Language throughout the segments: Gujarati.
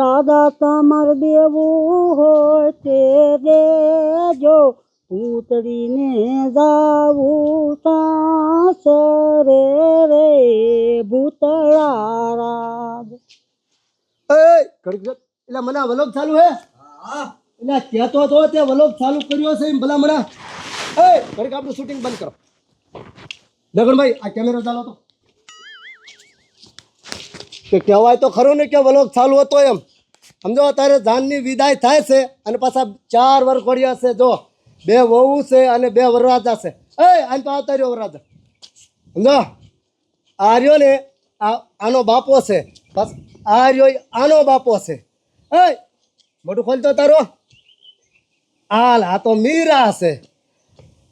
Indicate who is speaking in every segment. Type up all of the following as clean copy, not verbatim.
Speaker 1: દાદા તમાર દેવું હોય તે દેજો ઉતરીને જાવું સાસરે રે ભૂતળા રાજ.
Speaker 2: એટલે મને આ વલોગ ચાલુ હે એટલે કહેતો હતો તે વલોગ ચાલુ કર્યો છે ભલા મણા. ઘડીક આપણું શૂટિંગ બંધ કરો. લગનભાઈ આ કેમેરો ચાલો તો કે કહેવાય તો ખરું ને કે વલોગ ચાલુ હતો એમ. સમજો અત્યારે જાનની વિદાય થાય છે અને પાછા 4 વરઘોડિયા છે. જો 2 વહુ છે અને 2 વરરાજા છે. આને તો આવતા રહ્યો વરરાજા. સમજો આ રહ્યો ને આનો બાપો છે. બસ આ રહ્યો આનો બાપો છે. મોઢું ખોલતો તારો. હાલ આ તો મીરા છે.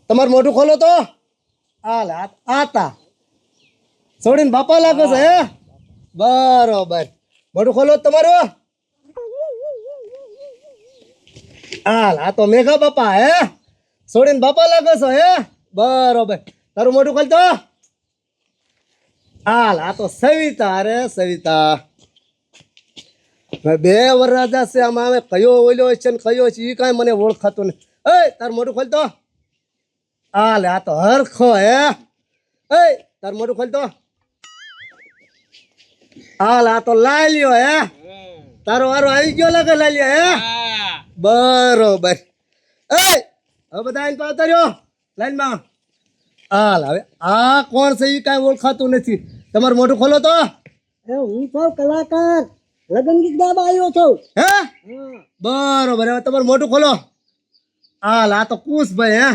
Speaker 2: તમારું મોઢું ખોલો તો. હાલ આતા છોડીને બાપા લાગો છે. હે બરોબર. મોઢું ખોલો તમારું. હાલ આ તો મેઘા બાપા. હે છોડીને બાપા લાગો છો. હે બરોબર. તારું મોઢું ખોલતો. હાલ આ તો સવિતા. અરે સવિતા 2 વરરાજા છે. આમાં હવે કયો ઓલ્યો છે ને કયો છે એ કાંઈ મને ઓળખાતું નહીં. તારું મોઢું ખોલતો. હાલ આ તો હરખો. હે તારું મોઢું ખોલતો. હાલ આ તો લાલ્યો. હે તારો વારો આવી ગયો લાગે લાલ્યો. હે બરોબર. હવે બધા આઈને પાવતા રહ્યો લાઈનમાં. હાલ હવે આ કોણ છે એ કાંઈ ઓળખાતું નથી. તમારું મોઢું ખોલો તો.
Speaker 1: હું છું કલાકાર લગન ગીત ગાવા આવ્યો છું.
Speaker 2: હે બરોબર. હવે તમારું મોઢું ખોલો. હાલ આ તો કુશભાઈ. હે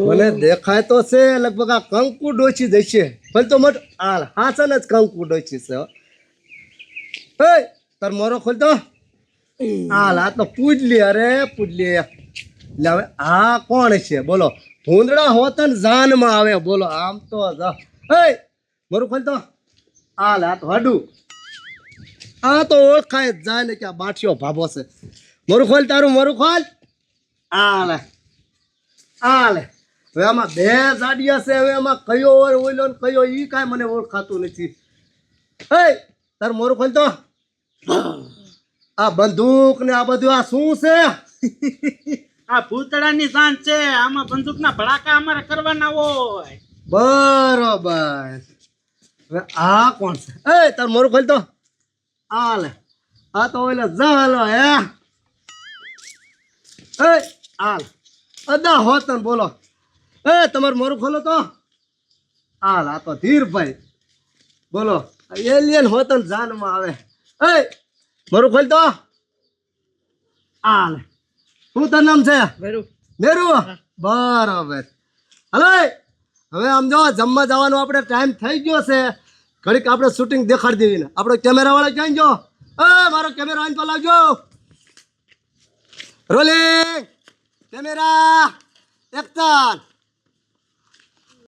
Speaker 2: મને દેખાય તો છે લગભગ આ કંકુ ડોચી જશે. ભલે તો મોટું હાલ હાસન જ કંકુ ડોચી છે. તાર મોરો ખોલતો. હાલ આ તો પૂજલી. અરે પૂજલી. એટલે હવે આ કોણ છે બોલો. ભૂંદડા હોતન જાનમાં આવે બોલો. આમ તો મોરું ખોલતો. હાલ આ તો હડું. આ તો ઓળખાય જ જાય ને કે આ બાઠિયો ભાભો છે. મોરું ખોલ. તારું મોરું ખોલ. હાલ હાલ હવે આમાં 2 જાડિયા છે. હવે આમાં કયો ઓઈલો ને કયો ઈ કાંઈ મને ઓળખાતું નથી. તારું મોરું ખોલ તો. આ બંદૂક ને આ બધું આ શું છે?
Speaker 3: આ ભૂતળાની જાન છે. આમાં બંદૂકના ભડાકા અમારે કરવાના હોય.
Speaker 2: બરોબર. હવે આ કોણ છે? તારું મોરું ખોલ તો. હાલ આ તો ઓઈલો જહલો. હે હાલ અદા હોતન બોલો. તમારું મોરું ખોલો તો. હાલ આ તો ધીરભાઈ બોલો. એલિયન હોતન જાનમાં આવે. મોરું ખોલ તો. હાલ શું તારું નામ છે? મેરુ. બરાબર. હલો હવે આમ જો જમવા જવાનો આપણે ટાઈમ થઈ ગયો છે. ઘડીક આપણે શૂટિંગ દેખાડી દેવી ને. આપણો કેમેરા વાળા ક્યાં ગયો? મારો કેમેરા આઈને તો લાવજો. Rolling camera action.